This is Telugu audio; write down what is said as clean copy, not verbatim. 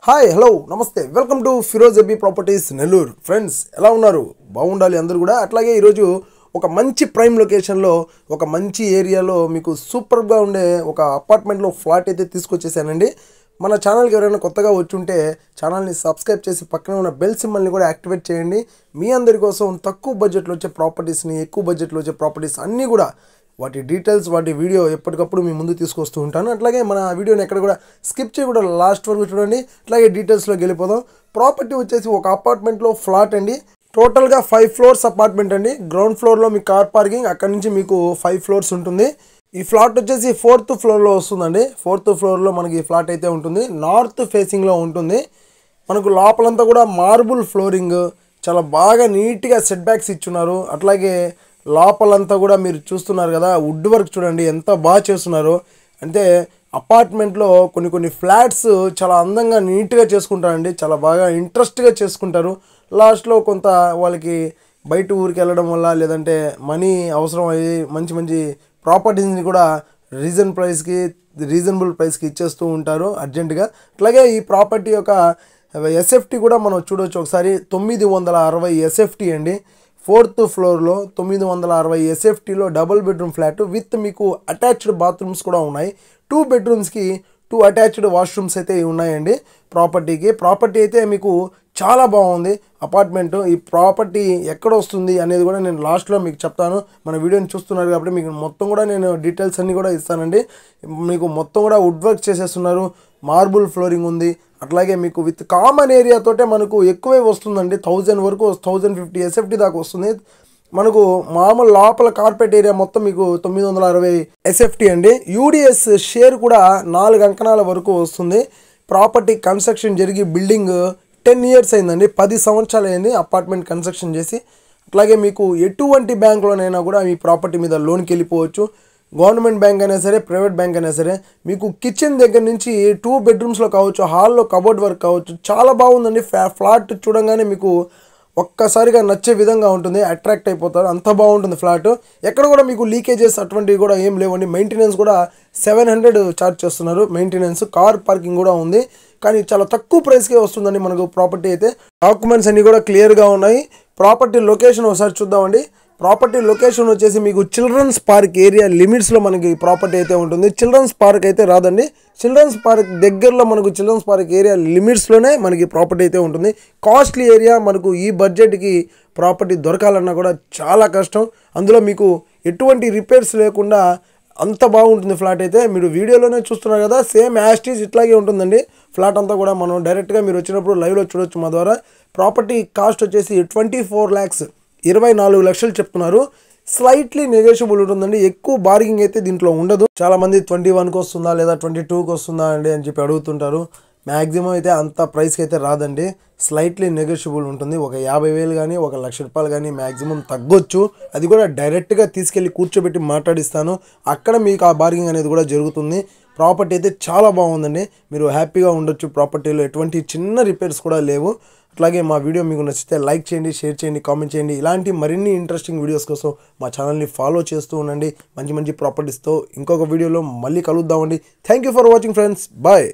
హాయ్ హలో నమస్తే welcome to Firoz AB properties Nellore. Friends ఎలా ఉన్నారు? బాగుండాలి అందరూ కూడా. అట్లాగే ఈరోజు ఒక మంచి ప్రైమ్ లొకేషన్లో ఒక మంచి ఏరియాలో మీకు సూపర్గా ఉండే ఒక అపార్ట్మెంట్లో ఫ్లాట్ అయితే తీసుకొచ్చేసానండి. మన ఛానల్కి ఎవరైనా కొత్తగా వచ్చుంటే ఛానల్ని సబ్స్క్రైబ్ చేసి పక్కన ఉన్న బెల్ సింబల్ని కూడా యాక్టివేట్ చేయండి. మీ అందరి కోసం తక్కువ బడ్జెట్లో వచ్చే ప్రాపర్టీస్ని, ఎక్కువ బడ్జెట్లో వచ్చే ప్రాపర్టీస్ అన్నీ కూడా వాటి డీటెయిల్స్, వాటి వీడియో ఎప్పటికప్పుడు మీ ముందు తీసుకొస్తూ ఉంటాను. అట్లాగే మన వీడియోని ఎక్కడ కూడా స్కిప్ చేయకుండా లాస్ట్ వరకు చూడండి. అట్లాగే డీటెయిల్స్లోకి వెళ్ళిపోదాం. ప్రాపర్టీ వచ్చేసి ఒక అపార్ట్మెంట్లో ఫ్లాట్ అండి. టోటల్గా 5 ఫ్లోర్స్ అపార్ట్మెంట్ అండి. గ్రౌండ్ ఫ్లోర్లో మీ కార్ పార్కింగ్, అక్కడ నుంచి మీకు 5 ఫ్లోర్స్ ఉంటుంది. ఈ ఫ్లాట్ వచ్చేసి 4th ఫ్లోర్లో వస్తుందండి. 4th ఫ్లోర్లో మనకి ఈ ఫ్లాట్ అయితే ఉంటుంది. నార్త్ ఫేసింగ్లో ఉంటుంది. మనకు లోపలంతా కూడా మార్బుల్ ఫ్లోరింగ్, చాలా బాగా నీట్గా సెట్ బ్యాక్స్ ఇచ్చున్నారు. అట్లాగే లోపలంతా కూడా మీరు చూస్తున్నారు కదా, వుడ్ వర్క్ చూడండి ఎంత బాగా చేస్తున్నారు. అంటే అపార్ట్మెంట్లో కొన్ని ఫ్లాట్స్ చాలా అందంగా నీట్గా చేసుకుంటారండి. చాలా బాగా ఇంట్రెస్ట్గా చేసుకుంటారు. లాస్ట్లో కొంత వాళ్ళకి బయట ఊరికి వెళ్ళడం వల్ల, లేదంటే మనీ అవసరం అయ్యి మంచి ప్రాపర్టీస్ని కూడా రీజనబుల్ ప్రైస్కి ఇచ్చేస్తూ ఉంటారు అర్జెంటుగా. అట్లాగే ఈ ప్రాపర్టీ యొక్క ఎస్ఎఫ్టీ కూడా మనం చూడవచ్చు ఒకసారి. 960 ఎస్ఎఫ్టీ అండి. 4th ఫ్లోర్లో 960 ఎస్ఎఫ్టీలో డబుల్ బెడ్రూమ్ ఫ్లాట్ విత్ మీకు అటాచ్డ్ బాత్రూమ్స్ కూడా ఉన్నాయి. 2 బెడ్రూమ్స్కి 2 అటాచ్డ్ వాష్రూమ్స్ అయితే ఉన్నాయండి ప్రాపర్టీ అయితే మీకు చాలా బాగుంది అపార్ట్మెంట్. ఈ ప్రాపర్టీ ఎక్కడ వస్తుంది అనేది కూడా నేను లాస్ట్లో మీకు చెప్తాను. మన వీడియోని చూస్తున్నారు కాబట్టి మీకు మొత్తం కూడా నేను డీటెయిల్స్ అన్నీ కూడా ఇస్తానండి. మీకు మొత్తం కూడా వుడ్ వర్క్ చేసేస్తున్నారు. మార్బుల్ ఫ్లోరింగ్ ఉంది. అట్లాగే మీకు విత్ కామన్ ఏరియాతోటే మనకు ఎక్కువే వస్తుందండి. 1000 వరకు 1050 ఎస్ఎఫ్టీ దాకా వస్తుంది. మనకు మామూలు లోపల కార్పెట్ ఏరియా మొత్తం మీకు 960 ఎస్ఎఫ్టీ అండి. యూడిఎస్ షేర్ కూడా 4 అంకణాల వరకు వస్తుంది. ప్రాపర్టీ కన్స్ట్రక్షన్ జరిగి బిల్డింగ్ 10 ఇయర్స్ అయిందండి. 10 సంవత్సరాలు అయింది అపార్ట్మెంట్ కన్స్ట్రక్షన్ చేసి. అట్లాగే మీకు ఎటువంటి బ్యాంకులోనైనా కూడా మీ ప్రాపర్టీ మీద లోన్కి వెళ్ళిపోవచ్చు. గవర్నమెంట్ బ్యాంక్ అయినా సరే, ప్రైవేట్ బ్యాంక్ అయినా సరే. మీకు కిచెన్ దగ్గర నుంచి 2 బెడ్రూమ్స్లో కావచ్చు, హాల్లో కబోర్డ్ వర్క్ కావచ్చు, చాలా బాగుందండి. ఫ్లాట్ చూడంగానే మీకు ఒక్కసారిగా నచ్చే విధంగా ఉంటుంది. అట్రాక్ట్ అయిపోతారు, అంత బాగుంటుంది ఫ్లాట్. ఎక్కడ కూడా మీకు లీకేజెస్ అటువంటివి కూడా ఏం లేవండి. మెయింటెనెన్స్ కూడా 700 ఛార్జ్ చేస్తున్నారు. మెయింటెనెన్స్, కార్ పార్కింగ్ కూడా ఉంది. కానీ చాలా తక్కువ ప్రైస్కే వస్తుందండి మనకు ప్రాపర్టీ అయితే. డాక్యుమెంట్స్ అన్నీ కూడా క్లియర్గా ఉన్నాయి. ప్రాపర్టీ లొకేషన్ ఒకసారి చూద్దామండి. ప్రాపర్టీ లొకేషన్ వచ్చేసి మీకు చిల్డ్రన్స్ పార్క్ ఏరియా లిమిట్స్లో మనకి ప్రాపర్టీ అయితే ఉంటుంది. చిల్డ్రన్స్ పార్క్ అయితే రాదండి. చిల్డ్రన్స్ పార్క్ దగ్గరలో మనకు చిల్డ్రన్స్ పార్క్ ఏరియా లిమిట్స్లోనే మనకి ప్రాపర్టీ అయితే ఉంటుంది. Costly area. మనకు ఈ బడ్జెట్కి ప్రాపర్టీ దొరకాలన్నా కూడా చాలా కష్టం. అందులో మీకు ఎటువంటి రిపేర్స్ లేకుండా అంత బాగుంటుంది ఫ్లాట్ అయితే. మీరు వీడియోలోనే చూస్తున్నారు కదా, సేమ్ యాస్టీజ్ ఇట్లాగే ఉంటుందండి ఫ్లాట్ అంతా కూడా. మనం డైరెక్ట్గా మీరు వచ్చినప్పుడు లైవ్లో చూడొచ్చు మా ద్వారా. ప్రాపర్టీ కాస్ట్ వచ్చేసి 24 lakhs 24 లక్షలు చెప్తున్నారు. స్లైట్లీ నెగోషియబుల్ ఉంటుందండి. ఎక్కువ బార్గింగ్ అయితే దీంట్లో ఉండదు. చాలా మంది 21కి వస్తుందా లేదా 22కి వస్తుందా అండి అని చెప్పి అడుగుతుంటారు. మ్యాక్సిమం అయితే అంత ప్రైస్కి అయితే రాదండి. స్లైట్లీ నెగోషియబుల్ ఉంటుంది. ఒక 50,000 కానీ, ఒక 1,00,000 రూపాయలు కానీ మ్యాక్సిమం తగ్గొచ్చు. అది కూడా డైరెక్ట్గా తీసుకెళ్ళి కూర్చోబెట్టి మాట్లాడిస్తాను. అక్కడ మీకు ఆ బార్గింగ్ అనేది కూడా జరుగుతుంది. ప్రాపర్టీ అయితే చాలా బాగుందండి. మీరు హ్యాపీగా ఉండొచ్చు. ప్రాపర్టీలో ఎటువంటి చిన్న రిపేర్స్ కూడా లేవు. అట్లాగే మా వీడియో మీకు నచ్చితే లైక్ చేయండి, షేర్ చేయండి, కామెంట్ చేయండి. ఇలాంటి మరిన్ని ఇంట్రెస్టింగ్ వీడియోస్ కోసం మా ఛానల్ని ఫాలో చేస్తూ ఉండండి. మంచి ప్రాపర్టీస్తో ఇంకొక వీడియోలో మళ్ళీ కలుద్దామండి. Thank you for watching friends. Bye.